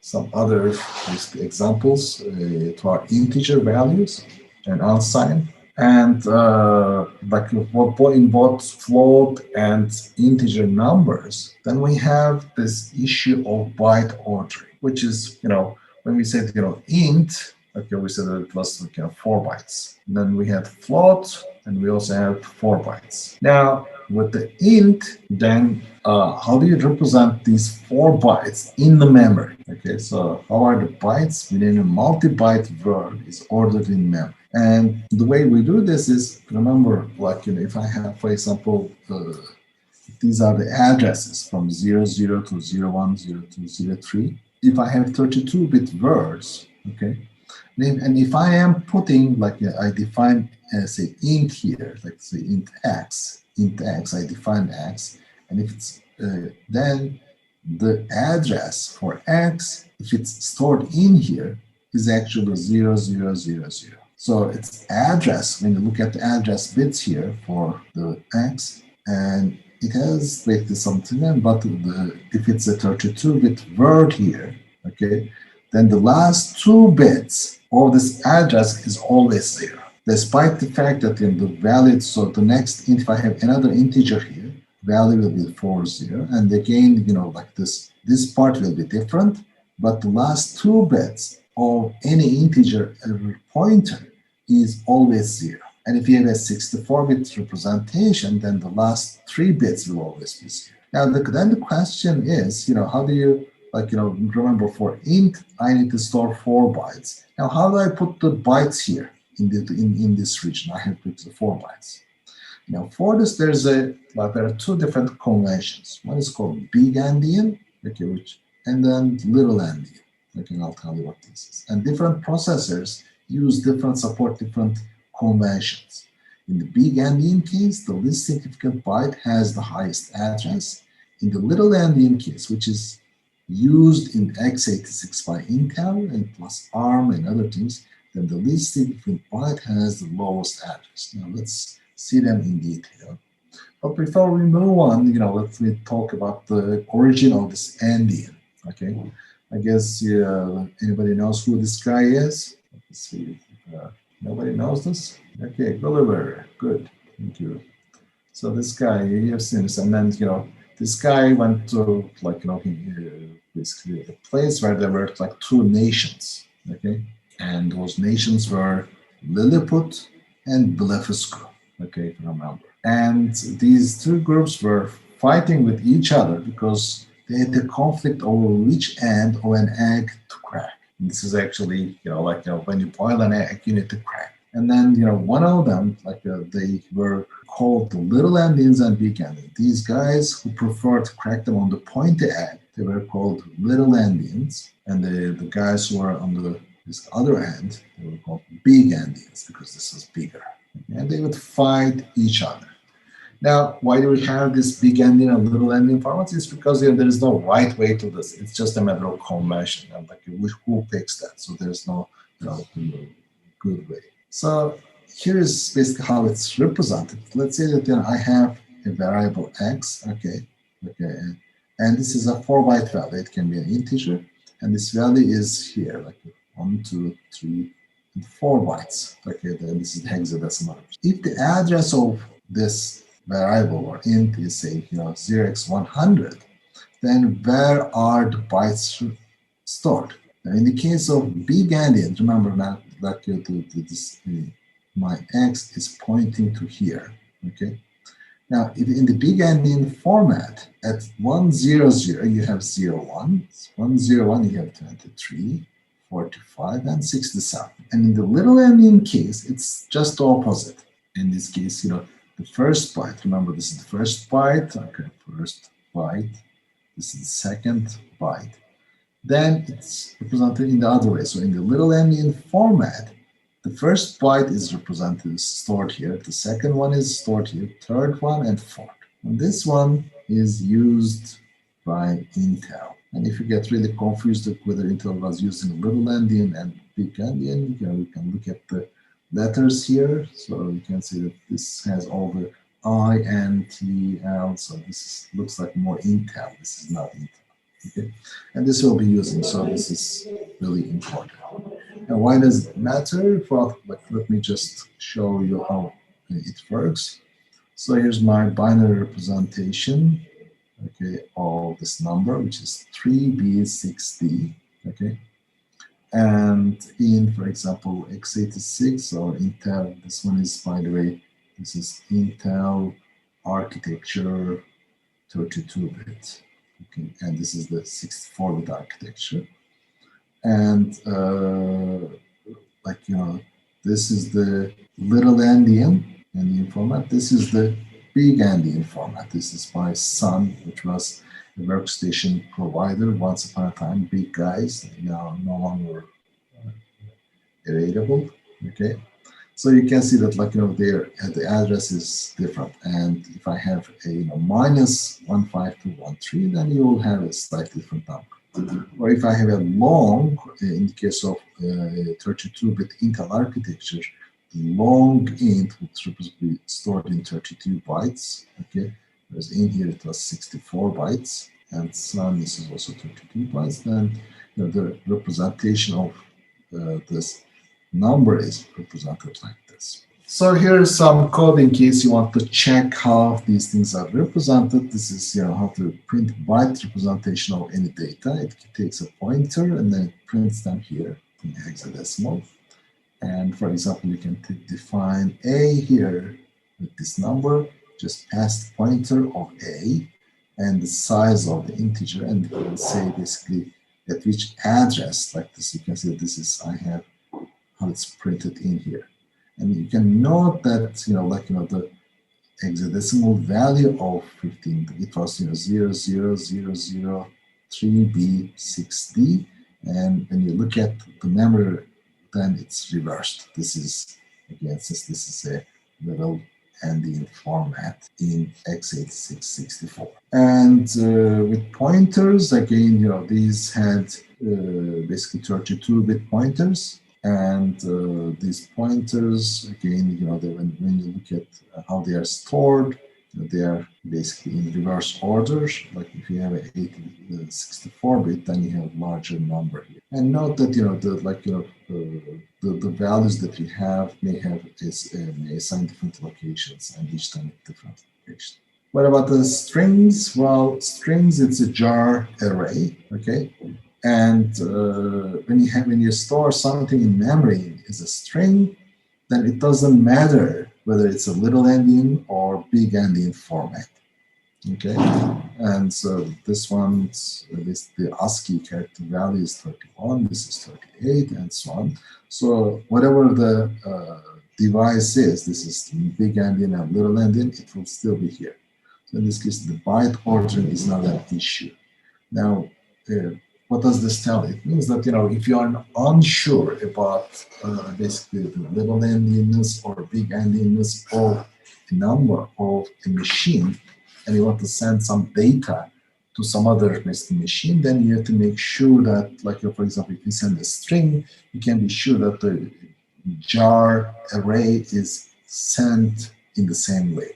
some other examples to our integer values and unsigned. And like in both float and integer numbers, then we have this issue of byte ordering, which is, when we said, int, okay, we said that it was 4 bytes. And then we had float, and we also have 4 bytes. Now, with the int, then how do you represent these 4 bytes in the memory? Okay, so how are the bytes within a multi-byte word is ordered in memory? And the way we do this is, remember, like, if I have, for example, these are the addresses from 00 to 01, 02, 03. If I have 32-bit words, okay, and if I am putting, like, I define, say, int here, like, say, int x, I define x, and if it's, then the address for x, if it's stored in here, is actually 0000. So its address, when you look at the address bits here for the x, and it has basically something, but if it's a 32-bit word here, okay, then the last 2 bits of this address is always 0, despite the fact that in the valid, so the next, if I have another integer here, value will be 40, and again, like this part will be different, but the last 2 bits of any integer pointer is always 0. And if you have a 64-bit representation, then the last 3 bits will always be 0. Now, then the question is, how do you, like, remember, for int, I need to store 4 bytes. Now, how do I put the bytes here in this region? I have put the 4 bytes. Now, for this, there are 2 different conventions. One is called big endian, okay, and then little endian. Okay, I'll tell you what this is. And different processors support different conventions. In the big endian case, the least significant byte has the highest address. In the little endian case, which is used in x86 by Intel and plus ARM and other things, then the least significant byte has the lowest address. Now let's see them in detail. But before we move on, let me talk about the origin of this endian. Okay, I guess anybody knows who this guy is? Let's see. Nobody knows this? Okay, Gulliver. Good. Thank you. So this guy, you have seen this, and then this guy went to, like, basically a place where there were like 2 nations. Okay, and those nations were Lilliput and Blefuscu. Okay, if you remember. And these 2 groups were fighting with each other because they had a conflict over which end of an egg to crack. And this is actually, when you boil an egg, you need to crack. And then, one of them, they were called the little endians and big endians. These guys who prefer to crack them on the pointy egg, they were called little endians. And the guys who were on this other end, they were called big endians because this was bigger. And they would fight each other. Now, why do we have this big endian and little endian formats? It's because there is no right way to this. It's just a matter of convention, and like who picks that. So there's no good way. So here is basically how it's represented. Let's say that I have a variable x, okay, and this is a 4-byte value. It can be an integer, and this value is here, like 1, 2, 3, and 4 bytes. Okay, then this is hexadecimal. If the address of this variable or int is, say, 0x100, then where are the bytes stored? Now, in the case of big endian, remember now that my x is pointing to here. Okay. Now, if in the big endian format, at 100 you have 01, 101 you have 23, 45, and 67. And in the little endian case, it's just the opposite. In this case, the first byte, remember this is the first byte, okay, first byte, this is the second byte. Then it's represented in the other way. So in the little endian format, the first byte is stored here, the second one is stored here, third one, and fourth. And this one is used by Intel. And if you get really confused with whether Intel was using little endian and big endian, you can look at the letters here. So you can see that this has all the I, N, T, L. So this looks like more Intel. This is not Intel. Okay, and this will be using. So this is really important. And why does it matter? Well, let me just show you how it works. So here's my binary representation, okay, of this number, which is 3B6D, okay. And in, for example, x86 or Intel, this one is, by the way, this is Intel architecture 32-bit, okay, and this is the 64-bit architecture. And like, you know, this is the little Endian format. This is the big Endian format. This is my son, which was a workstation provider once upon a time, big guys, now no longer available. Okay, so you can see that, like, you know, there the address is different, and if I have a, you know, minus 15213, then you will have a slightly different number. Or if I have a long, in the case of 32-bit Intel architecture, the long int would be stored in 32 bytes. Okay, whereas in here it was 64 bytes, and some this is also 32 bytes. Then, you know, the representation of this number is represented like this. So here is some code in case you want to check how these things are represented. This is, you know, how to print byte representation of any data. It takes a pointer and then it prints them here in hexadecimal. And for example, you can define A here with this number, just pass the pointer of A and the size of the integer, and you can say basically at which address, like this, you can see this is, I have how it's printed in here. And you can note that, you know, like, you know, the hexadecimal value of 15, it was, you know, 00003B6D. And when you look at the memory, then it's reversed. This is, again, since this is a little Endian format in x86 64. And with pointers, again, you know, these had basically 32-bit pointers. And these pointers, again, you know, when you look at how they are stored, they are basically in reverse order. Like if you have a 64-bit, then you have a larger number here. And note that, you know, the values that you have may have may assign different locations, and each time at different locations. What about the strings? Well, strings, it's a jar array, okay? And when you store something in memory as a string, then it doesn't matter whether it's a little Endian or big Endian format. Okay, and so this one's the ASCII character value is 31. This is 38, and so on. So whatever the device is, this is big Endian and little Endian, it will still be here. So in this case, the byte ordering is not an issue. Now, what does this tell? It means that, you know, if you are unsure about basically the little Endianness or big Endianness of a number of a machine, and you want to send some data to some other machine, then you have to make sure that, like, for example, if you send a string, you can be sure that the jar array is sent in the same way.